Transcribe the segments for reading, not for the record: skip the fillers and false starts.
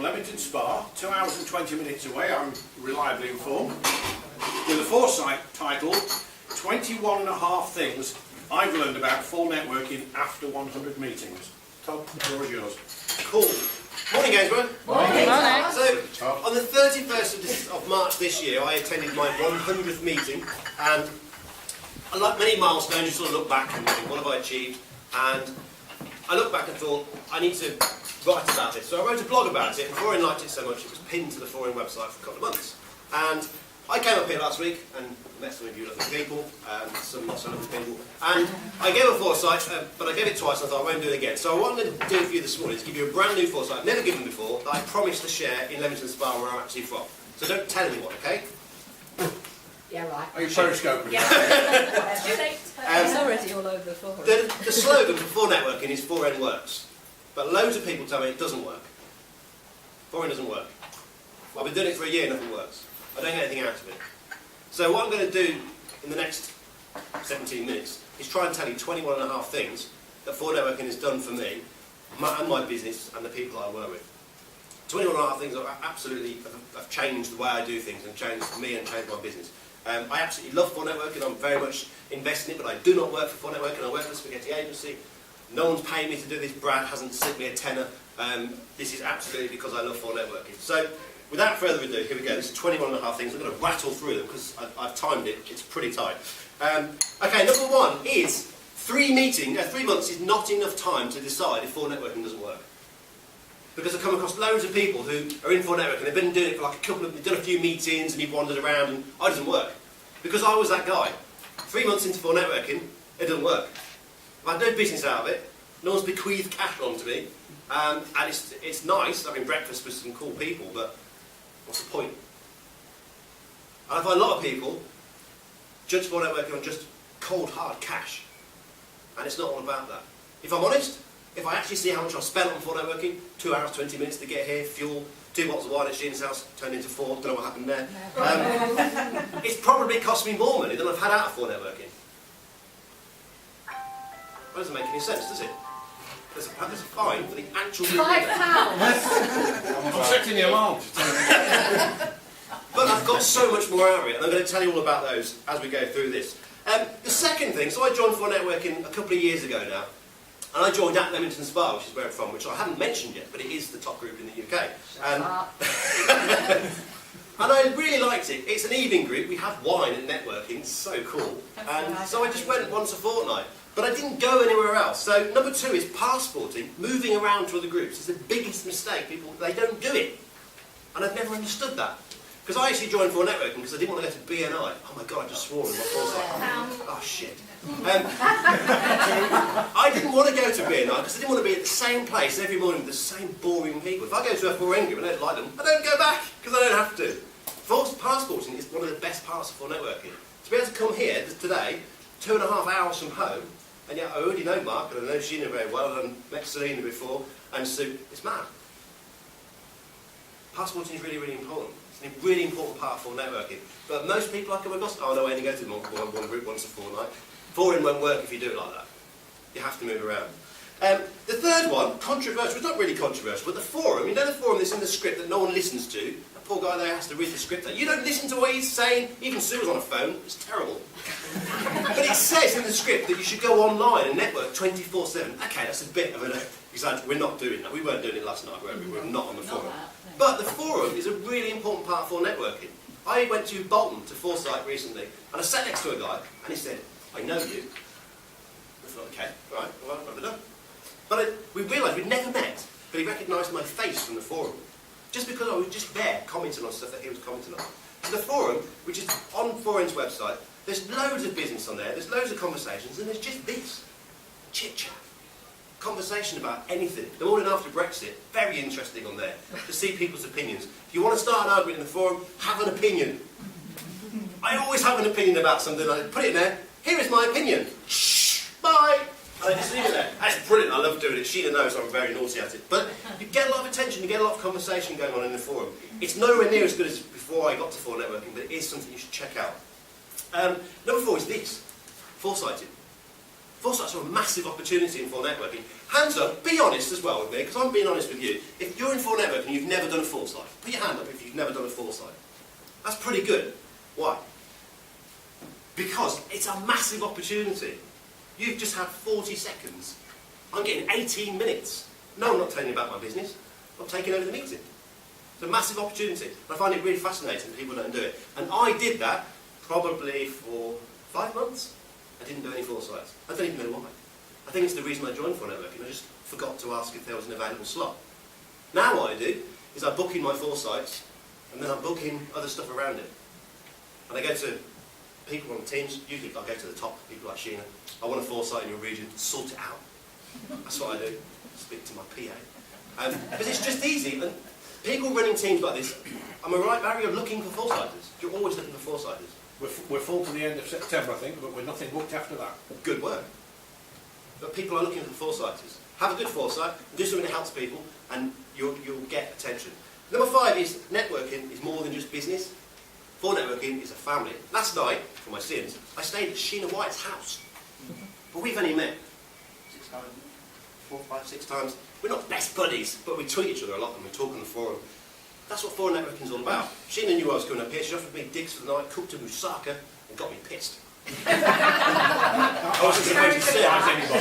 Leamington Spa, 2 hours and 20 minutes away, I'm reliably informed, with a foresight titled 21 and a half things I've learned about 4Networking after 100 meetings. Tom, the floor is yours. Cool. Morning, Gainsborough. Morning. So, on the 31st of March this year, I attended my 100th meeting, and like many milestones, you sort of look back and think, what have I achieved? And I looked back and thought, I need to write about this. So I wrote a blog about it, and 4N liked it so much it was pinned to the 4N website for a couple of months. And I came up here last week and met some of you lovely people, some not so lovely people, and I gave a foresight, but I gave it twice and I thought I won't do it again. So what I'm going to do for you this morning is give you a brand new foresight I've never given before that I promised to share in Leamington Spa where I'm actually from. So don't tell anyone, okay? Yeah, right. Are you periscoping? Yeah. Too late. It's already all over the floor. The slogan for 4Networking is 4N works, but loads of people tell me it doesn't work. 4N doesn't work. I've been doing it for a year, nothing works. I don't get anything out of it. So what I'm going to do in the next 17 minutes is try and tell you 21 and a half things that 4Networking has done for me and my business and the people I work with. 21 and a half things that absolutely have changed the way I do things and changed me and changed my business. I absolutely love 4Networking. I'm very much invested in it, but I do not work for 4Networking. I work for a spaghetti agency. No one's paying me to do this. Brad hasn't sent me a tenner. This is absolutely because I love 4Networking. So, without further ado, here we go. This is 21 and a half things. I'm going to rattle through them because I've timed it. It's pretty tight. Okay, number one is 3 months is not enough time to decide if 4Networking doesn't work. Because I've come across loads of people who are in 4Networking, they've been doing it for like they've done a few meetings and you've wandered around and it doesn't work. Because I was that guy. 3 months into 4Networking, it doesn't work. I've had no business out of it, no one's bequeathed cash onto me, and it's nice having breakfast with some cool people, but what's the point? And I find a lot of people judge 4Networking on just cold hard cash. And it's not all about that. If I'm honest, if I actually see how much I spent on 4Networking, 2 hours, 20 minutes to get here, fuel, 2 bottles of wine at Sheen's house, turned into 4, don't know what happened there. It's probably cost me more money than I've had out of 4Networking. That doesn't make any sense, does it? There's a fine for the actual... £5! I'm setting the alarm. But I've got so much more out of it, and I'm going to tell you all about those as we go through this. The second thing, so I joined 4Networking a couple of years ago now, and I joined at Leamington Spa, which is where I'm from, which I haven't mentioned yet, but it is the top group in the UK. And I really liked it. It's an evening group, we have wine and networking, it's so cool. And so I just went once a fortnight. But I didn't go anywhere else. So number 2 is passporting, moving around to other groups. It's the biggest mistake. People, they don't do it. And I've never understood that. Because I actually joined 4Networking because I didn't want to go to BNI. Oh my God, I just swore in my foresight. Oh shit. I didn't want to go to BNI because I didn't want to be at the same place every morning with the same boring people. If I go to a 4N group and I don't like them, I don't go back because I don't have to. Passporting is one of the best parts of 4Networking. To be able to come here today, 2.5 hours from home, and yet I already know Mark, and I know Sheena very well, and I've met Selena before, and Sue, it's mad. Passporting is really, really important. It's a really important part of 4Networking. But most people I come across, oh no, I only go to one group once a fortnight. 4N won't work if you do it like that. You have to move around. The third one, controversial, it's not really controversial, but the forum, you know the forum that's in the script that no one listens to? That poor guy there has to read the script. You don't listen to what he's saying, even Sue was on a phone, it's terrible. But it says in the script that you should go online and network 24/7. Okay, that's a bit of an exaggeration. We're not doing that. We weren't doing it last night, were we? We're not on the forum. But the forum is a really important part for networking. I went to Bolton, to Foresight recently, and I sat next to a guy, and he said, I know you. I thought, okay, right, well, what have I done? But we realised we'd never met, but he recognised my face from the forum. Just because I was just there commenting on stuff that he was commenting on. So the forum, which is on 4N's website, there's loads of business on there, there's loads of conversations, and there's just this. Chit-chat. Conversation about anything. The morning after Brexit, very interesting on there, to see people's opinions. If you want to start an argument in the forum, have an opinion. I always have an opinion about something, I put it in there, here is my opinion. Shh, bye. And I just leave it there. That's brilliant, I love doing it. Sheena knows I'm very naughty at it. But you get a lot of attention, you get a lot of conversation going on in the forum. It's nowhere near as good as before I got to 4Networking, but it is something you should check out. Number 4 is this, foresighting. Foresights are a massive opportunity in 4Networking. Hands up, be honest as well with me, because I'm being honest with you. If you're in 4Networking and you've never done a foresight, put your hand up if you've never done a foresight. That's pretty good. Why? Because it's a massive opportunity. You've just had 40 seconds. I'm getting 18 minutes. No, I'm not telling you about my business. I'm taking over the meeting. It's a massive opportunity. And I find it really fascinating that people don't do it. And I did that probably for 5 months. I didn't do any foresights. I don't even know why. I think it's the reason I joined 4Networking. I just forgot to ask if there was an available slot. Now what I do is I book in my foresights and then I book in other stuff around it. And I go to people on the teams, usually I go to the top, people like Sheena. I want a foresight in your region, sort it out. That's what I do. Speak to my PA. Because it's just easy. And people running teams like this, am I right, Barry? You're looking for foresighters. You're always looking for foresighters. We're full to the end of September, I think, but we're nothing booked after that. Good work. But people are looking for foresighters. Have a good foresight, do something that helps people, and you'll get attention. Number 5 is networking is more than just business. 4Networking is a family. Last night, for my sins, I stayed at Sheena White's house. But we've only met 6 times, 4, 5, 6 times. We're not best buddies, but we tweet each other a lot and we talk on the forum. That's what 4Networking is all about. Sheena knew I was going up here. She offered me digs for the night, cooked a moussaka, and got me pissed. I wasn't supposed to say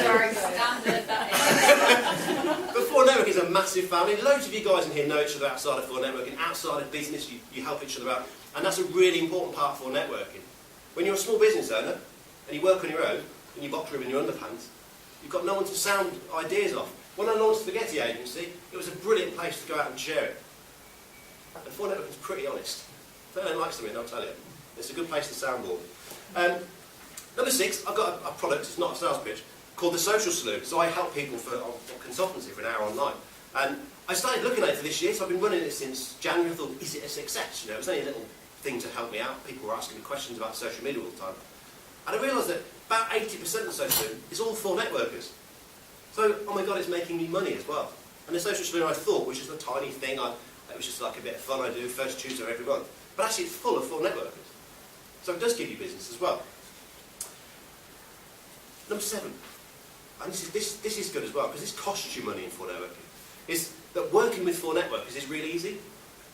Very standard, that is. But 4Networking is a massive family. Loads of you guys in here know each other outside of 4Networking. Outside of business, you help each other out. And that's a really important part of 4Networking. When you're a small business owner, and you work on your own, in your box room in your underpants, you've got no one to sound ideas off. When I launched the Spaghetti Agency, it was a brilliant place to go out and share it. And 4Networking is pretty honest. If they don't like something, I'll tell you. It's a good place to soundboard. Number 6, I've got a product, it's not a sales pitch, called the Social Slew. So I help people for consultancy for an hour online. And I started looking at it for this year, so I've been running it since January. I thought, is it a success? You know, it was only a little thing to help me out. People were asking me questions about social media all the time. And I realised that about 80% of Social Slew is all 4Networkers. So, oh my God, it's making me money as well. And the Social Slew I thought was just a tiny thing. It was just like a bit of fun I do first Tuesday of every month. But actually it's full of 4Networkers. So it does give you business as well. Number 7, and this is good as well, because this costs you money in 4Networking, is that working with 4Networkers is really easy.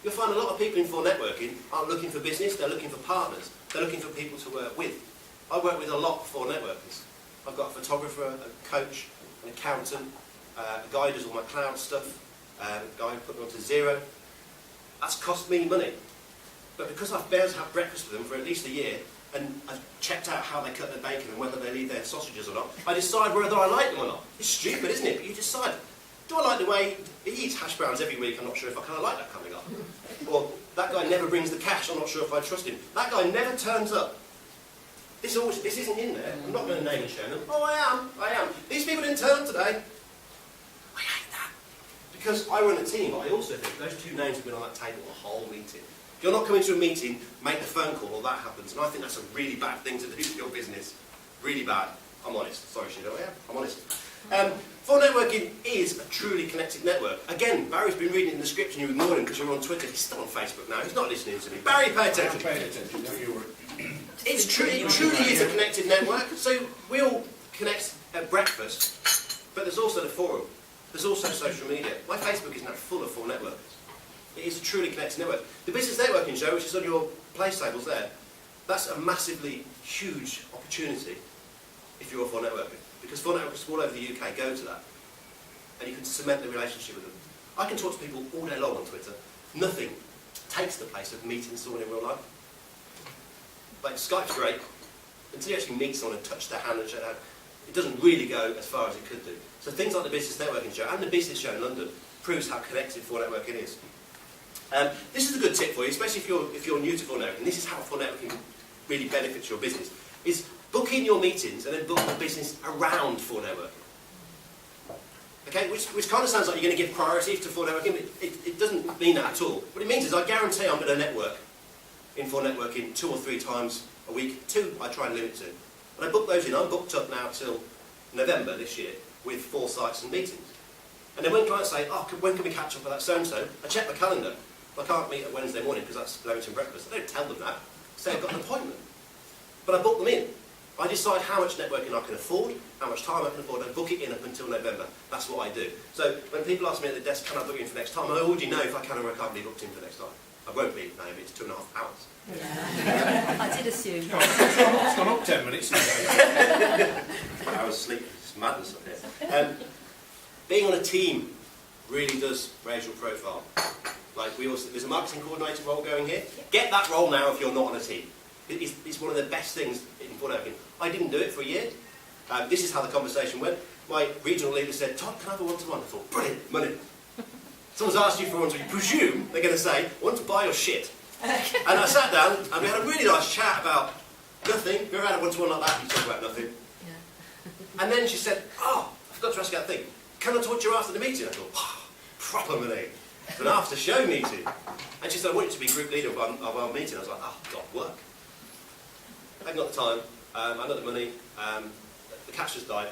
You'll find a lot of people in 4Networking aren't looking for business, they're looking for partners. They're looking for people to work with. I work with a lot of 4Networkers. I've got a photographer, a coach, an accountant, a guy who does all my cloud stuff, a guy who put me onto Zero. That's cost me money. But because I've been able to have breakfast with them for at least a year, and I've checked out how they cut their bacon and whether they leave their sausages or not, I decide whether I like them or not. It's stupid, isn't it? But you decide. Do I like the way he eats hash browns every week? I'm not sure if I kind of like that coming up. Or that guy never brings the cash. I'm not sure if I trust him. That guy never turns up. This isn't in there. I'm not going to name and shame them. Oh, I am. These people didn't turn up today. I hate that. Because I run a team, but I also think those 2 names have been on that table the whole meeting. If you're not coming to a meeting, make the phone call, or that happens. And I think that's a really bad thing to do with your business. Really bad. I'm honest. Sorry, Sheena. I'm honest. 4Networking is a truly connected network. Again, Barry's been reading the script and you ignored him because you're on Twitter. He's still on Facebook now. He's not listening to me. Barry, pay attention. I'm paying attention. No, you were. It truly is a connected network. So we all connect at breakfast, but there's also the forum. There's also social media. My Facebook is now full of 4Networkers. It is a truly connected network. The Business Networking Show, which is on your place tables there, that's a massively huge opportunity if you're a 4Networker. Because 4Networkers all over the UK go to that. And you can cement the relationship with them. I can talk to people all day long on Twitter. Nothing takes the place of meeting someone in real life. Like, Skype's great. Until you actually meet someone and touch their hand and shake their hand, it doesn't really go as far as it could do. So things like the Business Networking Show and the Business Show in London proves how connected 4Networking is. This is a good tip for you, especially if you're new to 4Networking. This is how 4Networking really benefits your business. Is book in your meetings and then book the business around 4Networking. Okay, which kind of sounds like you're going to give priority to 4Networking, but it doesn't mean that at all. What it means is I guarantee I'm going to network in 4Networking 2 or 3 times a week. 2 I try and limit to. And I book those in. I'm booked up now till November this year with 4 sites and meetings. And then when clients say, oh, when can we catch up with that so-and-so, I check my calendar. I can't meet at Wednesday morning because that's Leamington breakfast. I don't tell them that. I say I've got an appointment. But I book them in. I decide how much networking I can afford, how much time I can afford, and book it in up until November. That's what I do. So when people ask me at the desk, can I book in for next time, I already know if I can or I can't be booked in for next time. I won't be, no, it's 2.5 hours. Yeah. I did assume. It's gone up 10 minutes. I was asleep. It's madness up here. Being on a team really does raise your profile. Like there's a marketing coordinator role going here. Get that role now if you're not on a team. It's one of the best things in 4Networking. I didn't do it for a year. This is how the conversation went. My regional leader said, Todd, can I have a one-to-one? I thought, brilliant, money. Someone's asked you for one, so you presume they're going to say, I want to buy your shit. And I sat down and we had a really nice chat about nothing. You ever had a one-to-one like that? You talk about nothing. Yeah. And then she said, oh, I forgot to ask you that thing. Can I talk to you after the meeting? I thought, oh, proper money. It's an after-show meeting. And she said, I want you to be group leader of our meeting. I was like, oh, God, work. I haven't got the time. I know the money. The cash has died.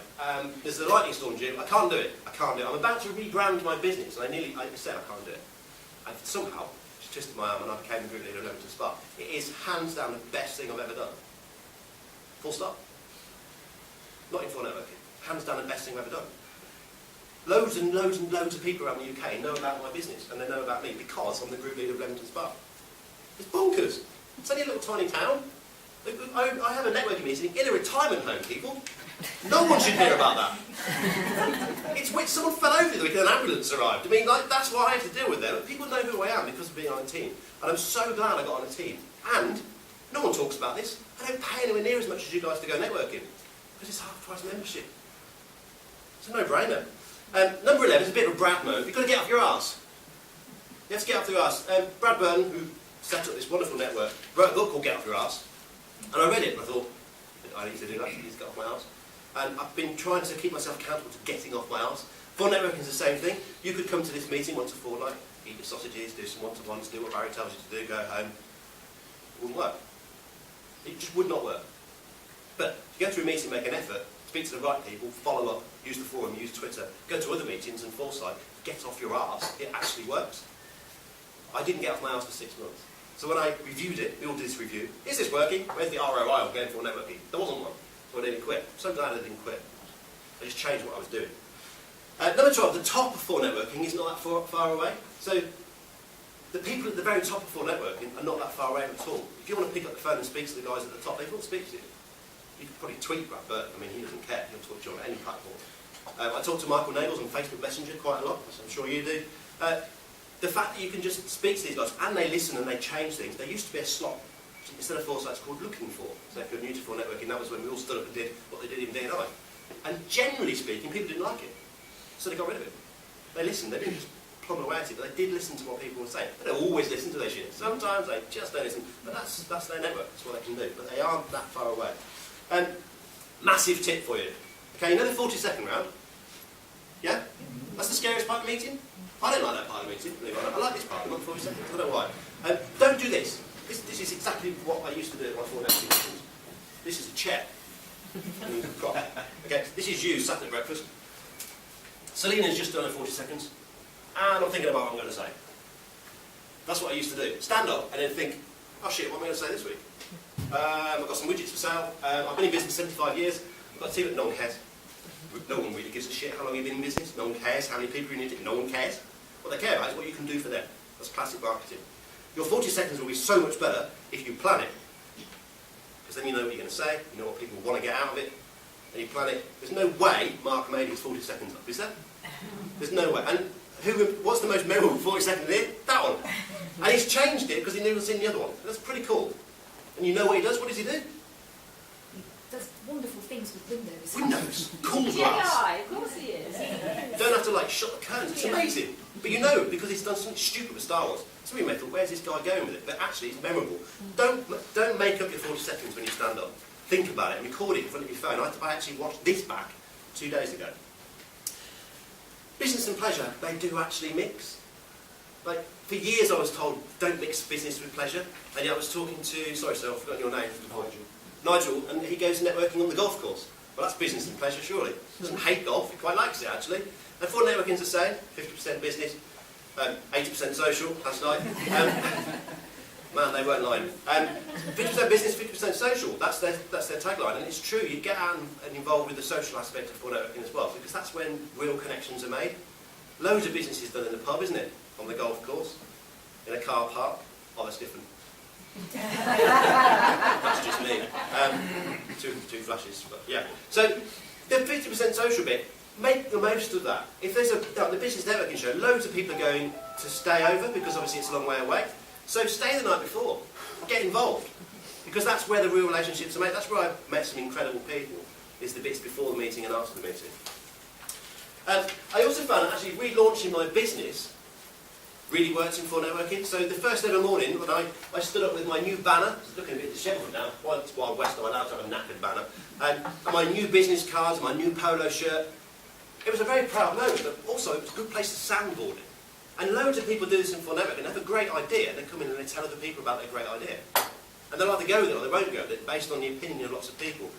There's a lightning storm due. I can't do it. I can't do it. I'm about to rebrand my business, and I said I can't do it. And somehow, she twisted my arm, and I became the group leader of Leamington Spa. It is hands down the best thing I've ever done. Full stop. Not in 4Networking. Hands down the best thing I've ever done. Loads and loads and loads of people around the UK know about my business, and they know about me because I'm the group leader of Leamington Spa. It's bonkers. It's only a little tiny town. I have a networking meeting in a retirement home, people. No one should hear about that. It's when someone fell over the week and an ambulance arrived. I mean, like, that's what I have to deal with there. People know who I am because of being on a team. And I'm so glad I got on a team. And no one talks about this. I don't pay anywhere near as much as you guys to go networking. Because it's half price membership. It's a no-brainer. Number 11 is a bit of a Brad mode. You've got to get off your arse. You have to get off your arse. Brad Burton, who set up this wonderful network, wrote a book called Get Off Your Arse. And I read it and I thought, I need to do that, I need to get off my arse. And I've been trying to keep myself accountable to getting off my arse. 4Networking is the same thing. You could come to this meeting once a fortnight, eat your sausages, do some one-to-ones, do what Barry tells you to do, go home. It wouldn't work. It just would not work. But to go through a meeting, make an effort, speak to the right people, follow up, use the forum, use Twitter, go to other meetings and foresight, get off your arse, it actually works. I didn't get off my arse for 6 months. So when I reviewed it, we all did this review. Is this working? Where's the ROI of going 4Networking? There wasn't one. So I didn't quit. I'm so glad I didn't quit. I just changed what I was doing. Number 12, the top of 4Networking is not that far away. So the people at the very top of 4Networking are not that far away at all. If you want to pick up the phone and speak to the guys at the top, they will speak to you. You can probably tweet Brad Burton. I mean, he doesn't care. He'll talk to you on any platform. I talk to Michael Nagels on Facebook Messenger quite a lot, as I'm sure you do. The fact that you can just speak to these guys and they listen and they change things. There used to be a slot. Instead of foresight, it's called looking for. So if you're new to 4Networking, that was when we all stood up and did what they did in D&I. And generally speaking, people didn't like it. So they got rid of it. They listened. They didn't just plumb away at it, but they did listen to what people were saying. They don't always listen to their shit. Sometimes they just don't listen. But that's their network. That's what they can do. But they aren't that far away. Massive tip for you. Okay, you know the 40-second round? Yeah? That's the scariest part of the meeting? I don't like that part of the meeting. I like this part, not 40 seconds. I don't know why. Don't do this. This is exactly what I used to do at my 4Networking meetings. This is a chair. Okay, this is you sat at breakfast. Selena's just done her 40 seconds. And I'm thinking about what I'm going to say. That's what I used to do. Stand up and then think, oh shit, what am I going to say this week? I've got some widgets for sale. I've been in business 75 years. I've got a team that no one cares. No one really gives a shit how long you've been in business. No one cares how many people you need to. No one cares. What they care about is what you can do for them. That's classic marketing. Your 40 seconds will be so much better if you plan it. Because then you know what you're going to say, you know what people want to get out of it, and you plan it. There's no way Mark made his 40 seconds up, is there? There's no way. And what's the most memorable 40 seconds in it? That one. And he's changed it because he knew what's in the other one. That's pretty cool. And you know what he does? What does he do? Does wonderful things with Windows. Windows. Cool as glass. Yeah, of course he is. You don't have to like shut the curtains. It's amazing. But you know because he's done something stupid with Star Wars. Some of you may think, where's this guy going with it? But actually, it's memorable. Don't make up your 40 seconds when you stand up. Think about it and record it in front of your phone. I actually watched this back 2 days ago. Business and pleasure, they do actually mix. Like, for years I was told, don't mix business with pleasure. And yet I was talking to, sorry sir, I've forgotten your name. Nigel, and he goes networking on the golf course. Well, that's business and pleasure, surely. He doesn't hate golf, he quite likes it actually. And 4Networking's the same, 50% business, 80% social, that's nice. Man, they weren't lying. 50% business, 50% social. That's their tagline, and it's true. You get out and involved with the social aspect of 4Networking as well, because that's when real connections are made. Loads of business is done in the pub, isn't it? On the golf course, in a car park. Oh, that's different. That's just me. Two flashes, but yeah. So the 50% social bit, make the most of that. If there's the business networking show, loads of people are going to stay over because obviously it's a long way away. So stay the night before, get involved, because that's where the real relationships are made. That's where I've met some incredible people, is the bits before the meeting and after the meeting. I also found that actually relaunching my business really works in 4Networking. So the first ever morning when I stood up with my new banner, it's looking a bit dishevelled now, well, it's Wild West, I'm allowed to have a knackered banner, and my new business cards, my new polo shirt. It was a very proud moment, but also it was a good place to soundboard it. And loads of people do this in 4Networking. They have a great idea, they come in and they tell other people about their great idea. And they'll either go with it or they won't go with it, based on the opinion of lots of people.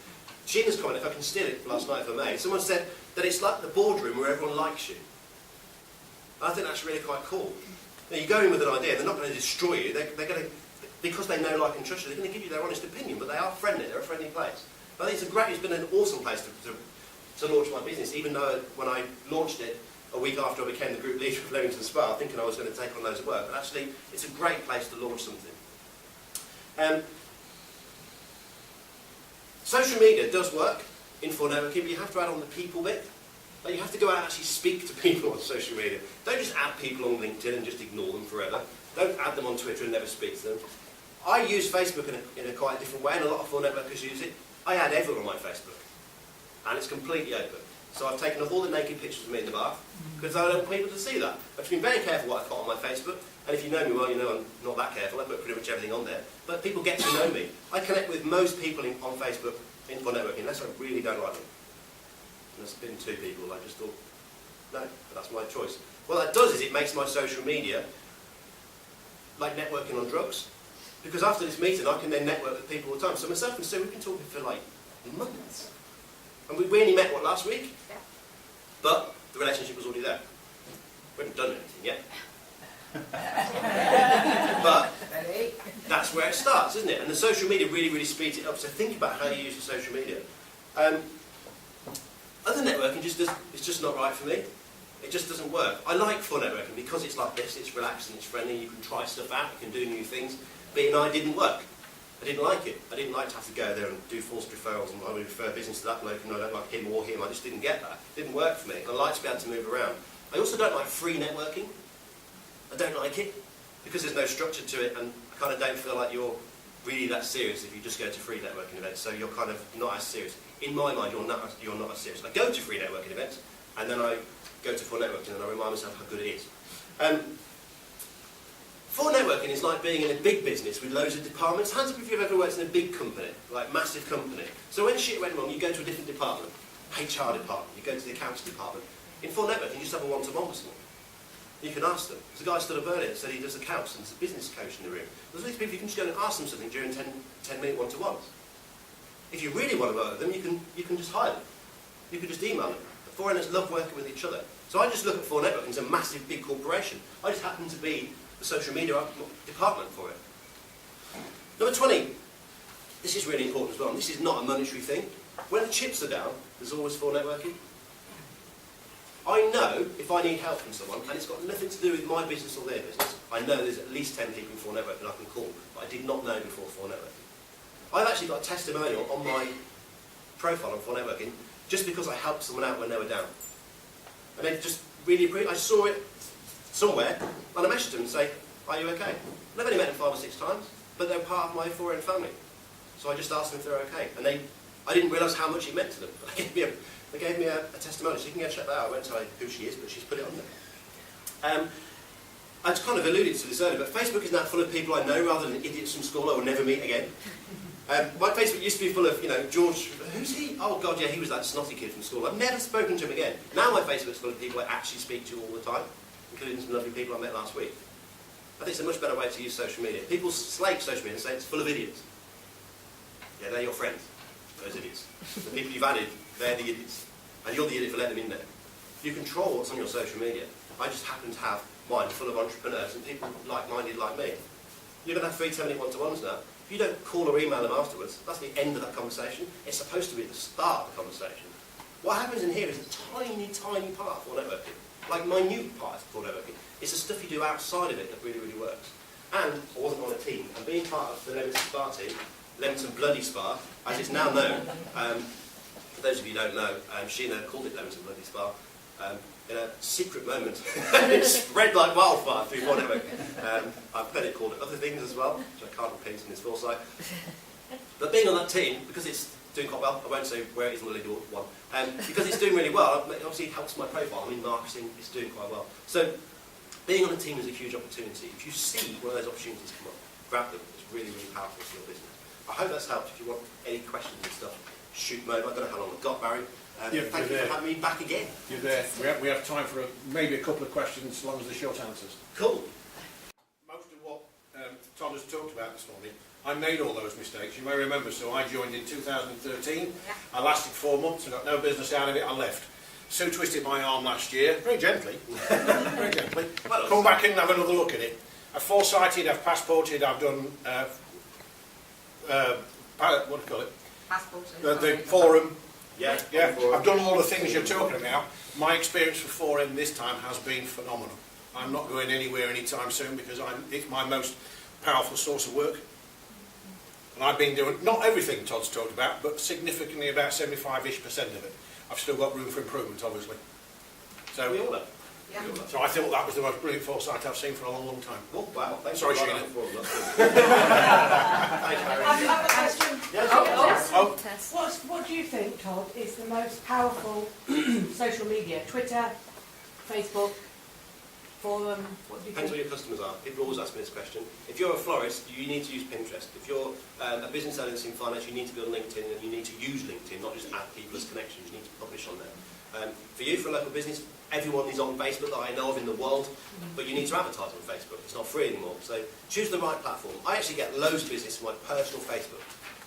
Gina's comment, if I can steal it last night if I may, someone said that it's like the boardroom where everyone likes you. And I think that's really quite cool. Now, you go in with an idea, they're not going to destroy you, they're going to, because they know, like and trust you, they're going to give you their honest opinion, but they are friendly, they're a friendly place. But I think it's been an awesome place to launch my business, even though when I launched it a week after I became the group leader of Leamington Spa, thinking I was going to take on loads of work, but actually it's a great place to launch something. Social media does work in 4Networking, but you have to add on the people bit. Like, you have to go out and actually speak to people on social media. Don't just add people on LinkedIn and just ignore them forever. Don't add them on Twitter and never speak to them. I use Facebook in a quite different way, and a lot of 4Networkers use it. I add everyone on my Facebook, and it's completely open. So I've taken off all the naked pictures of me in the bath, because I don't want people to see that. I've been very careful what I put on my Facebook, and if you know me well, you know I'm not that careful. I put pretty much everything on there. But people get to know me. I connect with most people on Facebook in 4Networking, unless I really don't like them. And there's been 2 people, I just thought, no, but that's my choice. What that does is it makes my social media like networking on drugs. Because after this meeting, I can then network with people all the time. So myself and Sue, we've been talking for like months. And we only met, what, last week? Yeah. But the relationship was already there. We haven't done anything yet. But that's where it starts, isn't it? And the social media really, really speeds it up. So think about how you use the social media. Other networking it's just not right for me. It just doesn't work. I like 4Networking because it's like this, it's relaxed and it's friendly, you can try stuff out, you can do new things. But it didn't work. I didn't like it. I didn't like to have to go there and do false referrals and I would refer business to that bloke and I don't like him or him. I just didn't get that. It didn't work for me. I like to be able to move around. I also don't like free networking. I don't like it because there's no structure to it and I kind of don't feel like you're really that serious if you just go to free networking events. So you're kind of not as serious. In my mind, you're not as serious. I go to free networking events and then I go to 4Networking and I remind myself how good it is. 4Networking is like being in a big business with loads of departments. Hands up if you've ever worked in a big company, like massive company. So when shit went wrong, you go to a different department, HR department, you go to the accounts department. In 4Networking, you just have a one-to-one with someone. You can ask them. There's a guy stood up earlier and said he does accounts and he's a business coach in the room. There's these people you can just go and ask them something during 10-minute one-to-ones. If you really want to work with them, you can just hire them. You can just email them. The 4Ners love working with each other. So I just look at 4Networking as a massive, big corporation. I just happen to be the social media department for it. Number 20. This is really important as well. And this is not a monetary thing. When the chips are down, there's always 4Networking. I know if I need help from someone, and it's got nothing to do with my business or their business, I know there's at least 10 people in 4Networking I can call, but I did not know before 4Networking. I've actually got a testimonial on my profile on 4Networking just because I helped someone out when they were down. And they just really appreciated. I saw it somewhere, and I messaged them and say, "Are you okay?" And I've only met them 5 or 6 times, but they're part of my 4N family. So I just asked them if they're okay. And I didn't realise how much it meant to them. They gave me a testimonial, so you can go check that out. I won't tell you who she is, but she's put it on there. I kind of alluded to this earlier, but Facebook is now full of people I know rather than idiots from school I will never meet again. My Facebook used to be full of, George, who's he? Oh God, yeah, he was that snotty kid from school. I've never spoken to him again. Now my Facebook's full of people I actually speak to all the time, including some lovely people I met last week. I think it's a much better way to use social media. People slate social media and say it's full of idiots. Yeah, they're your friends, those idiots. The people you've added, they're the idiots. And you're the idiot for letting them in there. You control what's on your social media. I just happen to have mine full of entrepreneurs and people like-minded like me. You're going to have 3 10-minute one-to-ones now. If you don't call or email them afterwards, that's the end of that conversation. It's supposed to be the start of the conversation. What happens in here is a tiny, tiny part of 4Networking. Like minute part of 4Networking. It's the stuff you do outside of it that really, really works. And I wasn't on a team. And being part of the Leamington Spa team, Leamington Bloody Spa, as it's now known, for those of you who don't know, Sheena called it Leamington Bloody Spa, in a secret moment. It spread like wildfire through 4Networking. I've heard it called other things as well, which I can't repeat in this foresight. But being on that team, because it's doing quite well, I won't say where it is on the lead one, because it's doing really well, it obviously helps my profile. I mean, marketing, it's doing quite well. So, being on a team is a huge opportunity. If you see one of those opportunities come up, grab them. It's really, really powerful for your business. I hope that's helped. If you want any questions and stuff, shoot them over. I don't know how long I've got, Barry. Thank you for having me back again. You're there. We have time for maybe a couple of questions, as long as they're short answers. Cool. Most of what Todd has talked about this morning, I made all those mistakes. You may remember, so I joined in 2013. I lasted 4 months. I got no business out of it. I left. Sue twisted my arm last year, very gently, very gently. Come back in and have another look at it. I've foresighted, I've passported, I've done, what do you call it? Passported. The forum. Yeah, I've done all the things you're talking about. My experience with 4M this time has been phenomenal. I'm not going anywhere anytime soon because it's my most powerful source of work. And I've been doing, not everything Todd's talked about, but significantly about 75-ish% of it. I've still got room for improvement, obviously. So, we all know. Yeah. so I thought that was the most brilliant foresight I've seen for a long, long time. Oh, wow. Thanks. Sorry, for Sheena. Thanks, Barry. I've got a question. Oh, What do you think, Todd, is the most powerful social media? Twitter, Facebook, forum? What do you Depends think? what your customers are. People always ask me this question. If you're a florist, you need to use Pinterest. If you're a business owner that's in finance, you need to be on LinkedIn, and you need to use LinkedIn, not just add people as connections. You need to publish on there. For you, for a local business, everyone is on Facebook that I know of in the world, but you need to advertise on Facebook. It's not free anymore. So choose the right platform. I actually get loads of business from my personal Facebook.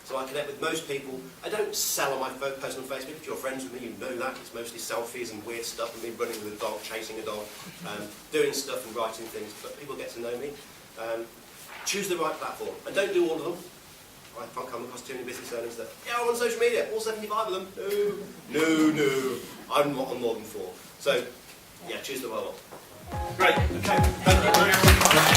So I connect with most people. I don't sell on my personal Facebook. If you're friends with me, you know that. It's mostly selfies and weird stuff, and me running with a dog, chasing a dog, doing stuff and writing things, but people get to know me. Choose the right platform, and don't do all of them. I can't come across too many business owners that, yeah, I'm on social media, all 75 of them. No. I'm not on more than 4. So, yeah, choose the right one. great. Okay. Thank you very much.